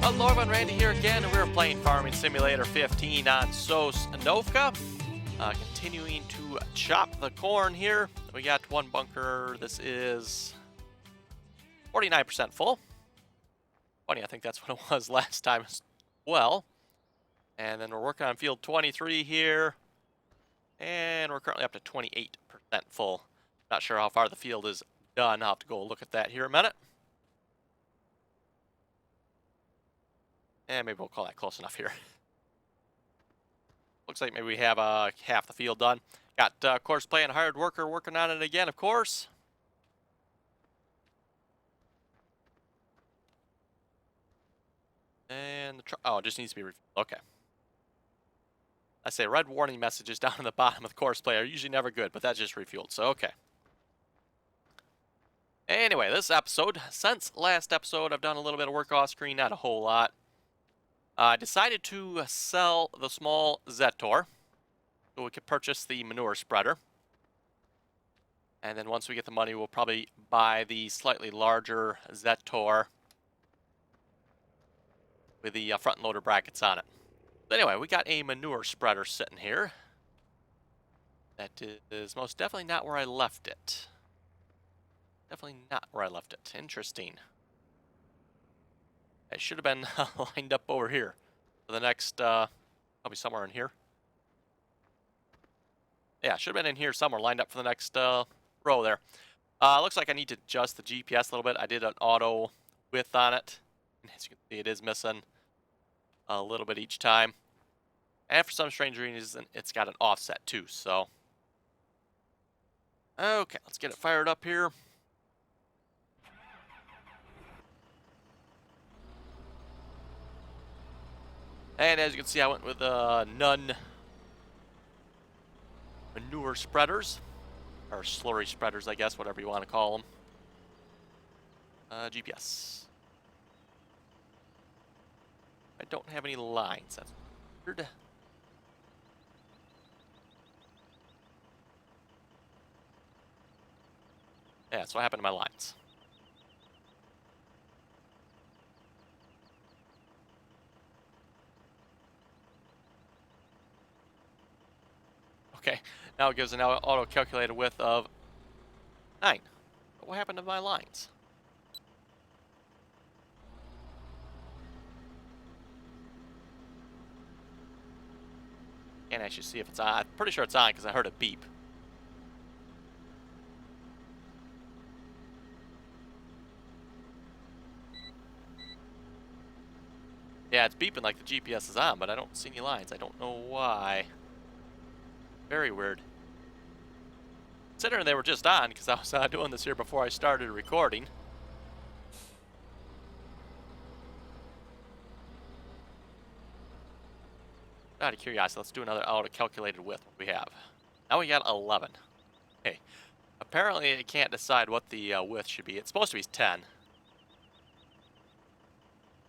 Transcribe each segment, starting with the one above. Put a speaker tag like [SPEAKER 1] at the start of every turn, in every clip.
[SPEAKER 1] Hello everyone, Randy here again, and we're playing Farming Simulator 15 on Sosnovka. Continuing to chop the corn here. We got one bunker. This is 49% full. Funny, I think that's what it was last time as well. And then we're working on field 23 here. And we're currently up to 28% full. Not sure how far the field is done. I'll have to go look at that here in a minute. And maybe we'll call that close enough here. Looks like maybe we have half the field done. Got course playing hired worker working on it again, of course. And oh, it just needs to be reviewed. Okay. I say red warning messages down in the bottom of the course play are usually never good, but that's just refueled, so okay. Anyway, this episode, since last episode, I've done a little bit of work off screen, not a whole lot. I decided to sell the small Zetor so we could purchase the manure spreader. And then once we get the money, we'll probably buy the slightly larger Zetor with the front loader brackets on it. But anyway, we got a manure spreader sitting here. That is most definitely not where I left it. Definitely not where I left it. Interesting. It should have been lined up over here for the next, probably somewhere in here. Yeah, should have been in here somewhere, lined up for the next row there. Looks like I need to adjust the GPS a little bit. I did an auto width on it. As you can see, it is missing a little bit each time. And for some strange reason, it's got an offset too, so. Okay, let's get it fired up here. And as you can see, I went with none manure spreaders, or slurry spreaders, I guess, whatever you want to call them. GPS. I don't have any lines. That's weird. Yeah, that's what happened to my lines. Okay, now it gives an auto-calculated width of 9. But what happened to my lines? Can't actually see if it's on. I'm pretty sure it's on because I heard a beep. Yeah, it's beeping like the GPS is on, but I don't see any lines. I don't know why. Very weird. Considering they were just on, because I was doing this here before I started recording. Out of curiosity, let's do another auto-calculated width. What we have. Now we got 11. Okay. Apparently it can't decide what the width should be. It's supposed to be 10.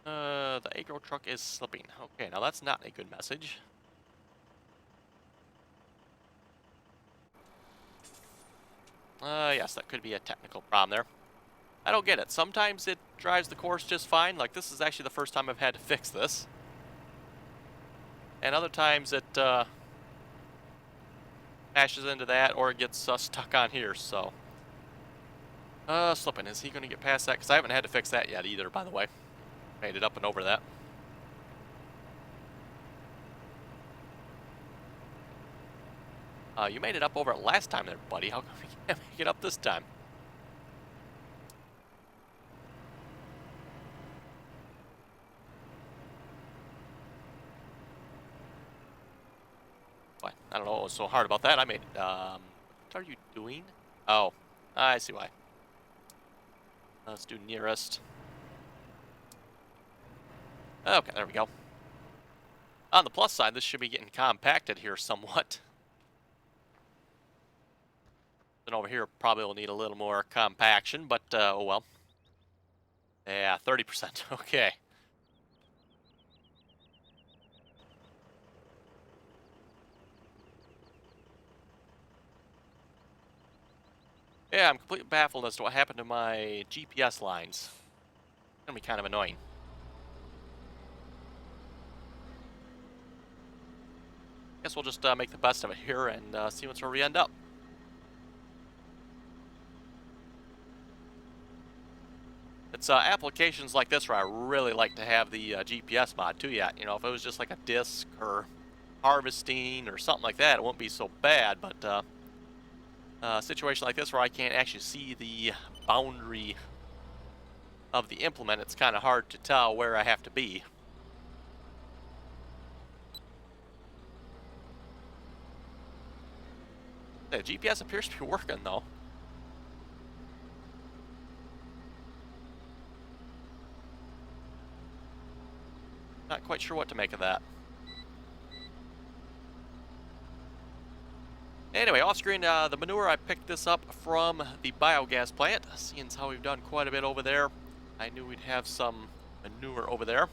[SPEAKER 1] The agro truck is slipping. Okay, now that's not a good message. Yes, that could be a technical problem there. I don't get it. Sometimes it drives the course just fine. Like, this is actually the first time I've had to fix this. And other times it smashes into that or it gets stuck on here, so. Slipping. Is he going to get past that? Because I haven't had to fix that yet either, by the way. Made it up and over that. You made it up over it last time there, buddy. How come we can't make it up this time? What? I don't know what was so hard about that. I made what are you doing? Oh, I see why. Let's do nearest. Okay, there we go. On the plus side, this should be getting compacted here somewhat. And over here probably will need a little more compaction, but oh well. Yeah, 30%. Okay. Yeah, I'm completely baffled as to what happened to my GPS lines. It's gonna be kind of annoying. Guess we'll just make the best of it here and see where we end up. It's applications like this where I really like to have the GPS mod too. Yeah, you know, if it was just like a disc or harvesting or something like that, it wouldn't be so bad. But a situation like this where I can't actually see the boundary of the implement, it's kind of hard to tell where I have to be. The GPS appears to be working though. Not quite sure what to make of that. Anyway, off screen, the manure, I picked this up from the biogas plant. Seeing as how we've done quite a bit over there, I knew we'd have some manure over there.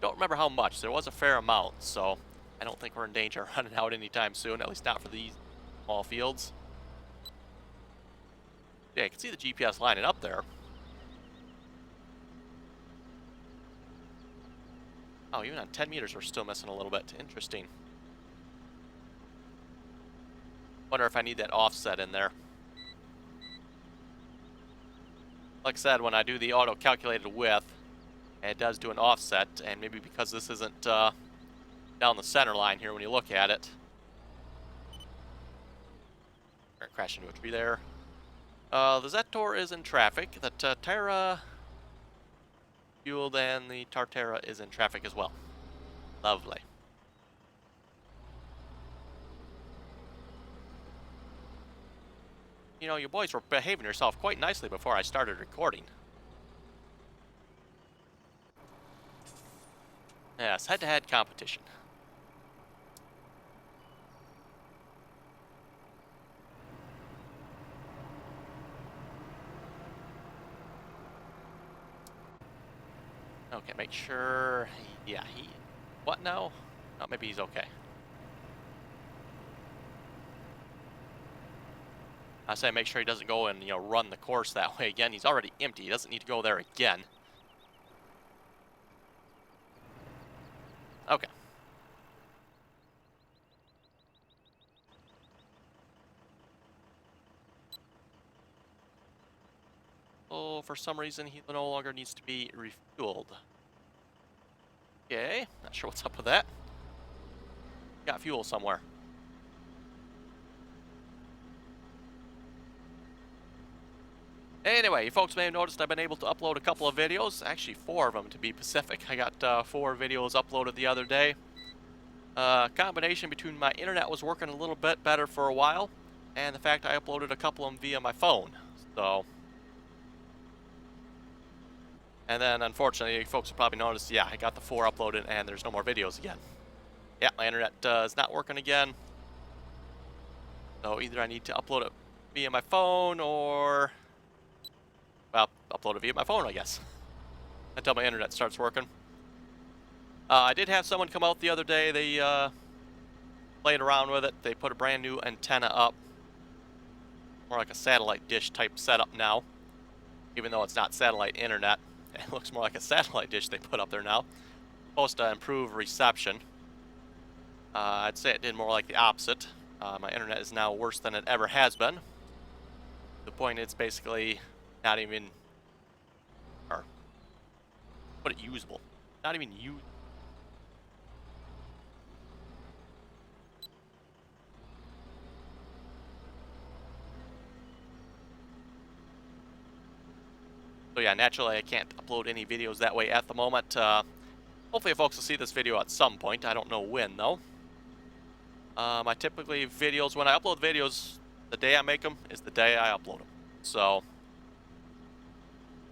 [SPEAKER 1] Don't remember how much. There was a fair amount, so I don't think we're in danger of running out anytime soon, at least not for these small fields. Yeah, you can see the GPS lining up there. Oh, even on 10 meters, we're still missing a little bit. Interesting. Wonder if I need that offset in there. Like I said, when I do the auto-calculated width, it does do an offset, and maybe because this isn't down the center line here when you look at it. We're gonna crash into a tree there. The Zetor is in traffic. The Tartara fueled and the Tartara is in traffic as well. Lovely. You know, you boys were behaving yourself quite nicely before I started recording. Yes, head-to-head competition. Okay, make sure. Yeah, he. What now? Oh, maybe he's okay. I say make sure he doesn't go and, you know, run the course that way again. He's already empty. He doesn't need to go there again. Okay. Oh, for some reason he no longer needs to be refueled. Okay, not sure what's up with that. Got fuel somewhere. Anyway, you folks may have noticed I've been able to upload a couple of videos. Actually, 4 of them to be specific. I got 4 videos uploaded the other day. Combination between my internet was working a little bit better for a while, and the fact I uploaded a couple of them via my phone. So, and then unfortunately, you folks have probably noticed, yeah, I got the 4 uploaded and there's no more videos again. Yeah, my internet is not working again. So either I need to upload it via my phone or, well, upload it via my phone, I guess, until my internet starts working. I did have someone come out the other day. They played around with it. They put a brand new antenna up, more like a satellite dish type setup now, even though it's not satellite internet. It looks more like a satellite dish they put up there now. Supposed to improve reception. I'd say it did more like the opposite. My internet is now worse than it ever has been. The point is basically not even, or put it usable. Not even usable. So yeah, naturally I can't upload any videos that way at the moment. Hopefully folks will see this video at some point. I don't know when though. I typically videos, when I upload videos, the day I make them is the day I upload them. So,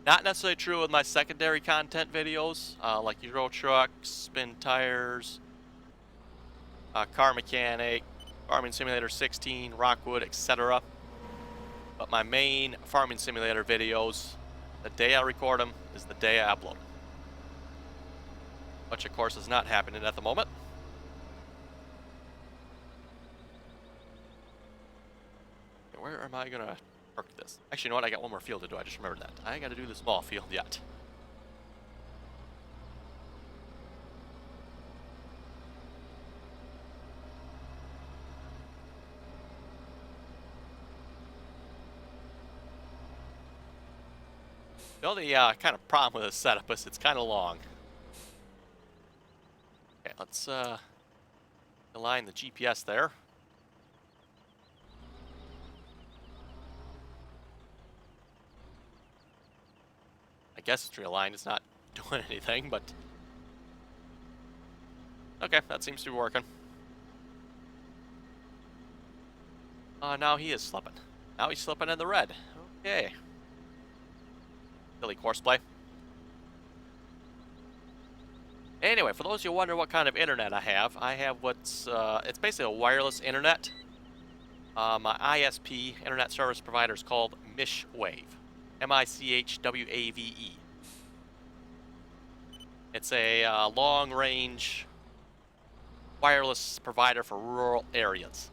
[SPEAKER 1] not necessarily true with my secondary content videos, like Euro Trucks, Spin Tires, Car Mechanic, Farming Simulator 16, Rockwood, etc. But my main Farming Simulator videos, the day I record them is the day I upload them. Which of course is not happening at the moment. Where am I gonna park this? Actually, you know what? I got one more field to do. I just remembered that. I gotta do the small field yet. The only kind of problem with this setup is it's kind of long. Okay, let's align the GPS there. I guess it's realigned. It's not doing anything, but okay, that seems to be working. Now he is slipping. Now he's slipping in the red. Okay. Silly courseplay. Anyway, for those of you who wonder what kind of internet I have what's, it's basically a wireless internet. My ISP, internet service provider, is called Mishwave. M-I-C-H-W-A-V-E. It's a long-range wireless provider for rural areas.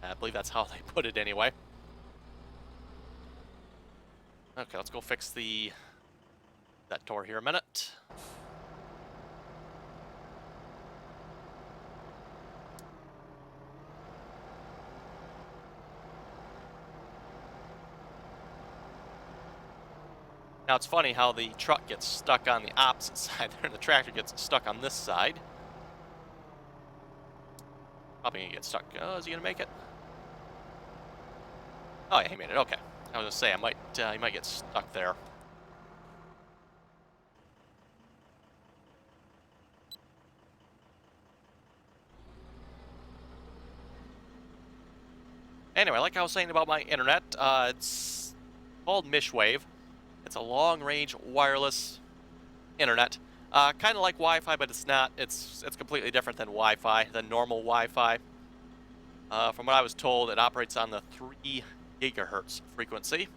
[SPEAKER 1] I believe that's how they put it anyway. Okay, let's go fix that door here a minute. Now it's funny how the truck gets stuck on the opposite side there, and the tractor gets stuck on this side. Probably gonna get stuck. Oh, is he gonna make it? Oh yeah, he made it. Okay. I was gonna say he might get stuck there. Anyway, like I was saying about my internet, it's called Mishwave. It's a long-range wireless internet, kind of like Wi-Fi, but it's not. It's completely different than Wi-Fi, than normal Wi-Fi. From what I was told, it operates on the 3 gigahertz frequency.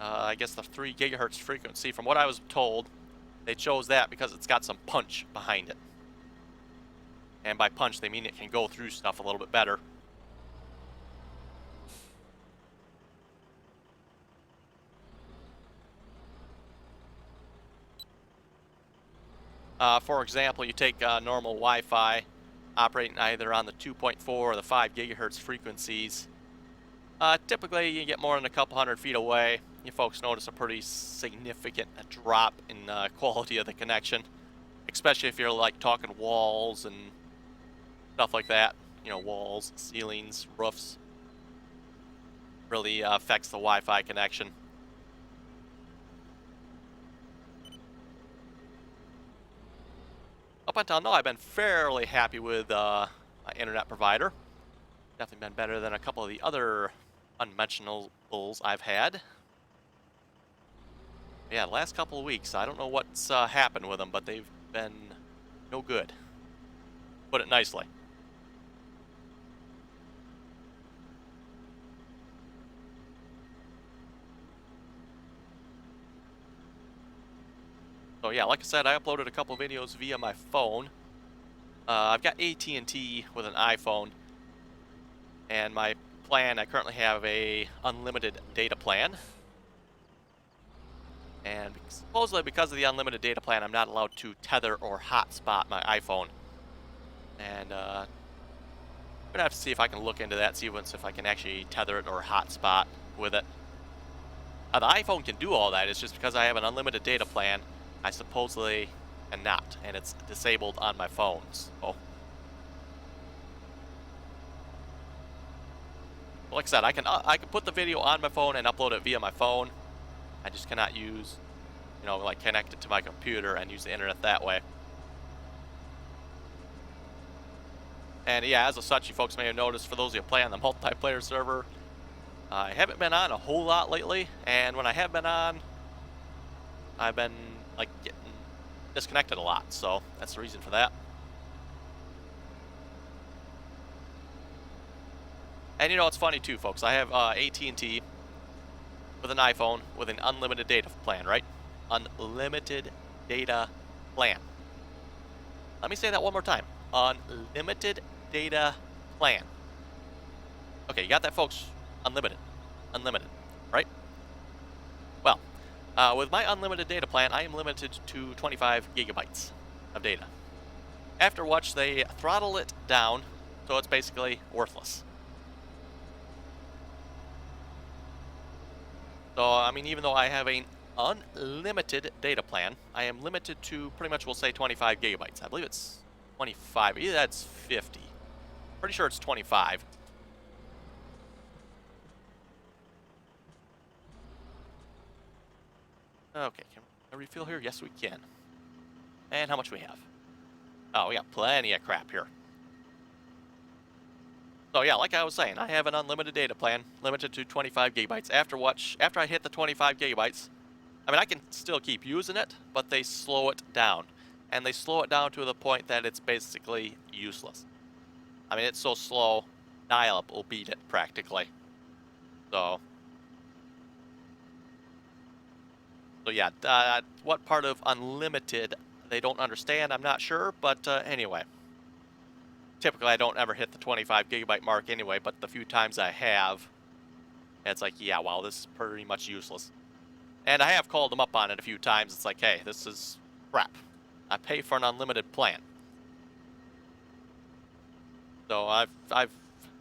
[SPEAKER 1] I guess the 3 gigahertz frequency, from what I was told, they chose that because it's got some punch behind it. And by punch, they mean it can go through stuff a little bit better. For example, you take normal Wi-Fi operating either on the 2.4 or the 5 gigahertz frequencies. Typically, you get more than a couple hundred feet away. You folks notice a pretty significant drop in quality of the connection, especially if you're like talking walls and stuff like that. You know, walls, ceilings, roofs. Really affects the Wi-Fi connection. Up until now, I've been fairly happy with my internet provider. Definitely been better than a couple of the other unmentionables I've had. Yeah, the last couple of weeks, I don't know what's happened with them, but they've been no good. Put it nicely. So yeah, like I said, I uploaded a couple of videos via my phone. I've got AT&T with an iPhone, and my plan, I currently have a unlimited data plan. And supposedly because of the unlimited data plan, I'm not allowed to tether or hotspot my iPhone. And I'm gonna have to see if I can look into that, see if I can actually tether it or hotspot with it. The iPhone can do all that. It's just because I have an unlimited data plan, I supposedly cannot, and it's disabled on my phones. So, like I said, I can put the video on my phone and upload it via my phone. I just cannot use, you know, like connect it to my computer and use the internet that way. And yeah, as such, you folks may have noticed, for those of you who play on the multiplayer server, I haven't been on a whole lot lately, and when I have been on, I've been like getting disconnected a lot, so that's the reason for that. And you know, it's funny too, folks. I have AT&T with an iPhone with an unlimited data plan, right? Unlimited data plan. Let me say that one more time. Unlimited data plan. Okay, you got that, folks? Unlimited. Unlimited, right? Well, with my unlimited data plan, I am limited to 25 gigabytes of data. After which, they throttle it down, so it's basically worthless. So, I mean, even though I have an unlimited data plan, I am limited to pretty much, we'll say 25 gigabytes. I believe it's 25. Either that's 50. Pretty sure it's 25. Okay, can we refill here? Yes, we can. And how much we have? Oh, we got plenty of crap here. So yeah, like I was saying, I have an unlimited data plan, limited to 25 gigabytes. After I hit the 25 gigabytes, I mean, I can still keep using it, but they slow it down. And they slow it down to the point that it's basically useless. I mean, it's so slow, dial-up will beat it practically. So yeah, what part of unlimited they don't understand, I'm not sure, but anyway. Typically, I don't ever hit the 25 gigabyte mark anyway, but the few times I have, it's like, yeah, wow, this is pretty much useless. And I have called them up on it a few times. It's like, hey, this is crap. I pay for an unlimited plan. So I've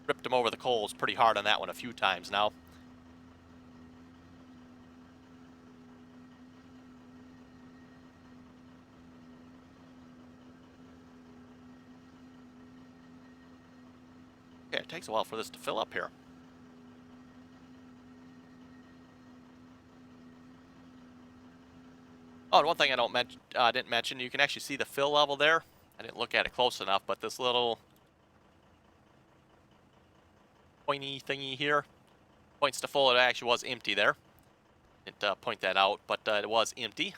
[SPEAKER 1] ripped them over the coals pretty hard on that one a few times now. Okay, it takes a while for this to fill up here. Oh, and one thing I didn't mention, you can actually see the fill level there. I didn't look at it close enough, but this little pointy thingy here points to full. It actually was empty there. Didn't point that out, but it was empty.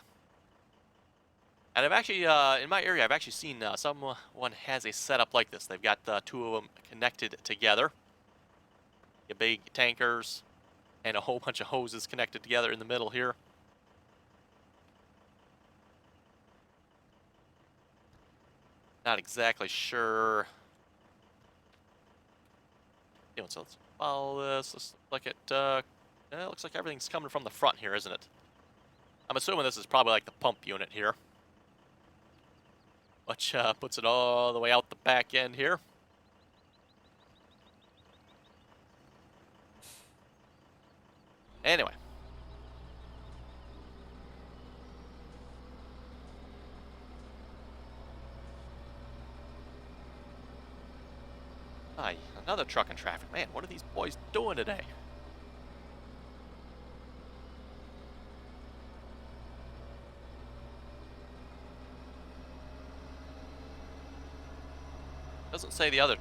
[SPEAKER 1] And I've actually, in my area, I've actually seen someone has a setup like this. They've got two of them connected together. The big tankers and a whole bunch of hoses connected together in the middle here. Not exactly sure. Anyway, so let's follow this. Let's look at, it looks like everything's coming from the front here, isn't it? I'm assuming this is probably like the pump unit here, which puts it all the way out the back end here. Anyway. Aye, another truck in traffic. Man, what are these boys doing today? Doesn't say the other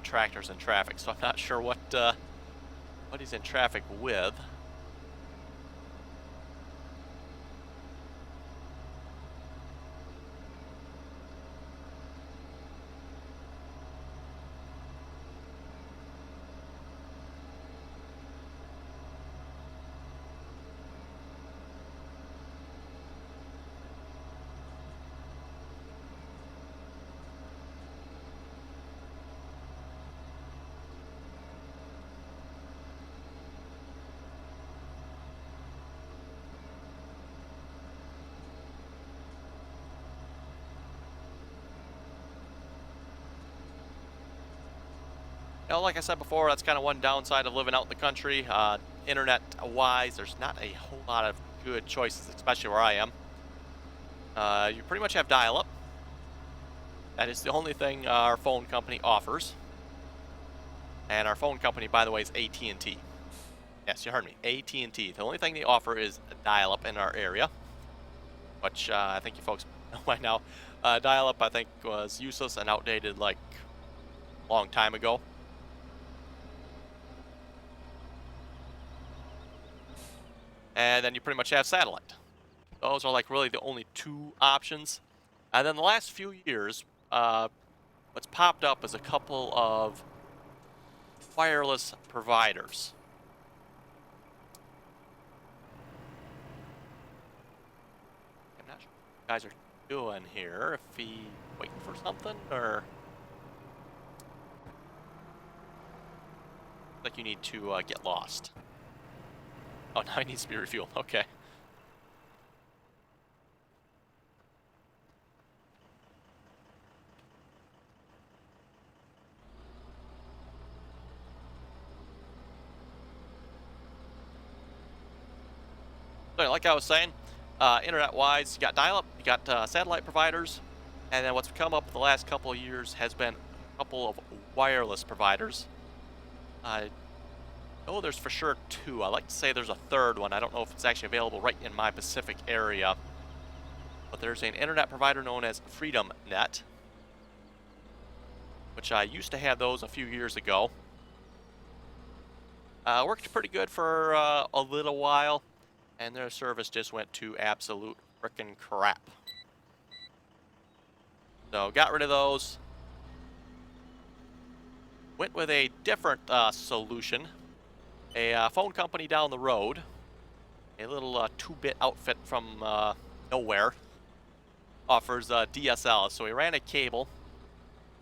[SPEAKER 1] tractors in traffic, so I'm not sure what he's in traffic with. You know, like I said before, that's kind of one downside of living out in the country. Internet-wise, there's not a whole lot of good choices, especially where I am. You pretty much have dial-up. That is the only thing our phone company offers. And our phone company, by the way, is AT&T. Yes, you heard me. AT&T. The only thing they offer is dial-up in our area, which I think you folks know by now. Dial-up, I think, was useless and outdated like a long time ago. And then you pretty much have satellite. Those are like really the only two options. And then the last few years, what's popped up is a couple of wireless providers. I'm not sure what you guys are doing here. If he waiting for something or... Like you need to get lost. Oh, now it needs to be refueled. Okay. So like I was saying, internet-wise, you got dial-up, you got satellite providers, and then what's come up the last couple of years has been a couple of wireless providers. I know there's for sure two. I like to say there's a third one. I don't know if it's actually available right in my Pacific area. But there's an internet provider known as Freedom Net, which I used to have those a few years ago. Worked pretty good for a little while, and their service just went to absolute frickin' crap. So got rid of those. Went with a different solution. A phone company down the road. A little 2-bit outfit from nowhere. Offers DSL. So we ran a cable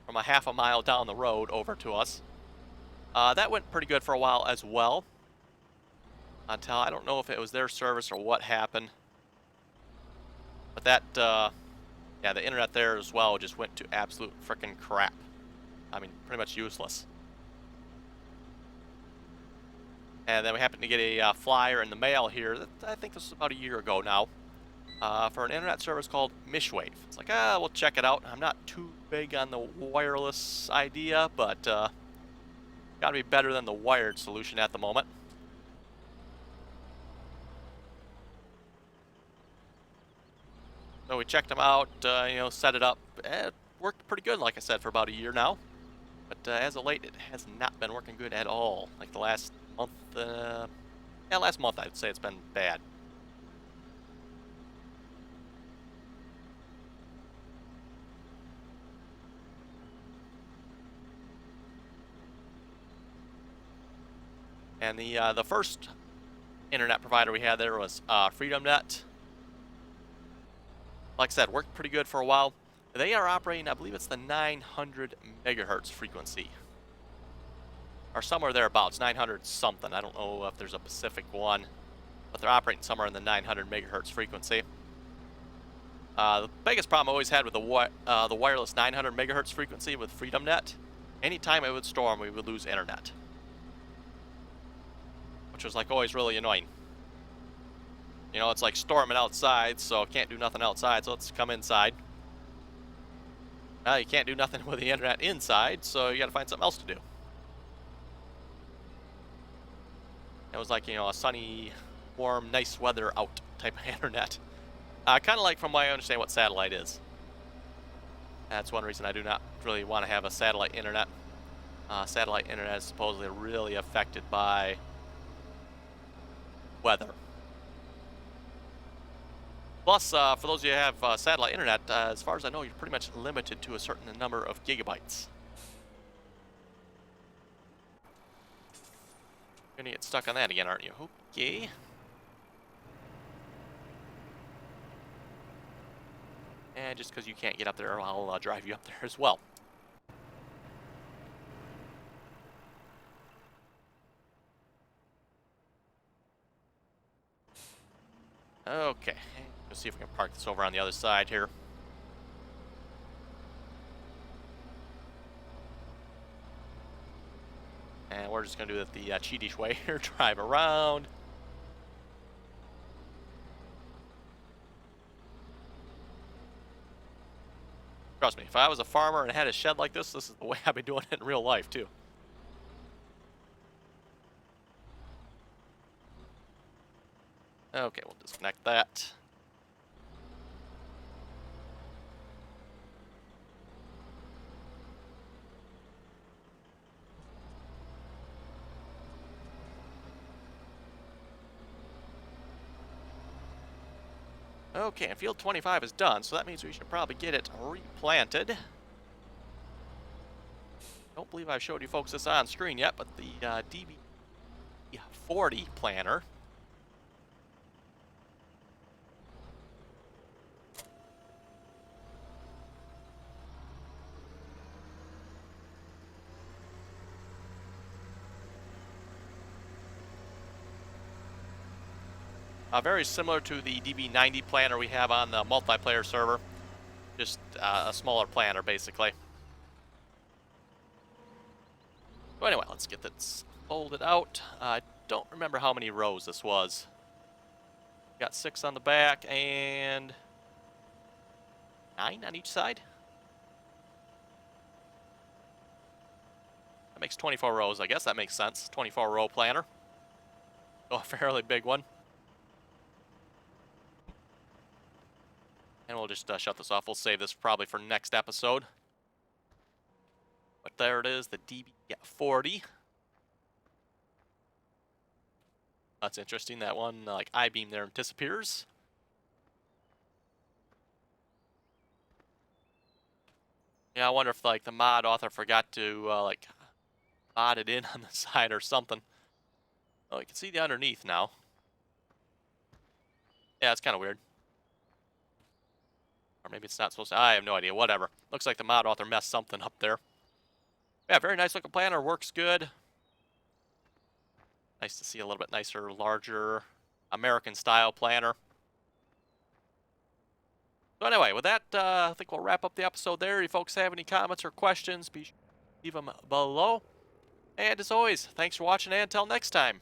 [SPEAKER 1] from a half a mile down the road over to us. That went pretty good for a while as well. Until I don't know if it was their service or what happened. But that, yeah, the internet there as well just went to absolute frickin' crap. I mean, pretty much useless. And then we happened to get a flyer in the mail here, I think this was about a year ago now, for an internet service called Mishwave. It's like, we'll check it out. I'm not too big on the wireless idea, but gotta be better than the wired solution at the moment. So we checked them out, you know, set it up. It worked pretty good, like I said, for about a year now. But as of late, it has not been working good at all. Like the last month, yeah, last month I'd say it's been bad. And the first internet provider we had there was FreedomNet. Like I said, worked pretty good for a while. They are operating, I believe it's the 900 megahertz frequency. Or somewhere thereabouts, 900 something. I don't know if there's a Pacific one, but they're operating somewhere in the 900 megahertz frequency. The biggest problem I always had with the wireless 900 megahertz frequency with FreedomNet, anytime it would storm, we would lose internet. Which was like always really annoying. You know, it's like storming outside, so can't do nothing outside, so let's come inside. You can't do nothing with the internet inside, so you gotta find something else to do. It was like, you know, a sunny, warm, nice weather out type of internet. Kind of like from what I understand what satellite is. That's one reason I do not really want to have a satellite internet. Satellite internet is supposedly really affected by weather. Plus, for those of you who have satellite internet, as far as I know, you're pretty much limited to a certain number of gigabytes. You're gonna get stuck on that again, aren't you? Okay. And just because you can't get up there, I'll drive you up there as well. Okay. Let's see if we can park this over on the other side here. And we're just going to do it the cheatish way here, drive around. Trust me, if I was a farmer and had a shed like this is the way I'd be doing it in real life, too. Okay, we'll disconnect that. Okay, and field 25 is done, so that means we should probably get it replanted. Don't believe I've showed you folks this on screen yet, but the DB40 planter Very similar to the DB90 planter we have on the multiplayer server. Just a smaller planter, basically. So anyway, let's get this folded out. I don't remember how many rows this was. Got 6 on the back and 9 on each side. That makes 24 rows. I guess that makes sense. 24 row planter. Oh, a fairly big one. And we'll just shut this off. We'll save this probably for next episode. But there it is, the DB40. That's interesting. That one, like I-beam there, disappears. Yeah, I wonder if like the mod author forgot to like mod it in on the side or something. Oh, you can see the underneath now. Yeah, it's kind of weird. Or maybe it's not supposed to. I have no idea. Whatever. Looks like the mod author messed something up there. Yeah, very nice looking planter. Works good. Nice to see a little bit nicer, larger American style planter. So anyway, with that, I think we'll wrap up the episode there. If you folks have any comments or questions, be sure to leave them below. And as always, thanks for watching, and until next time.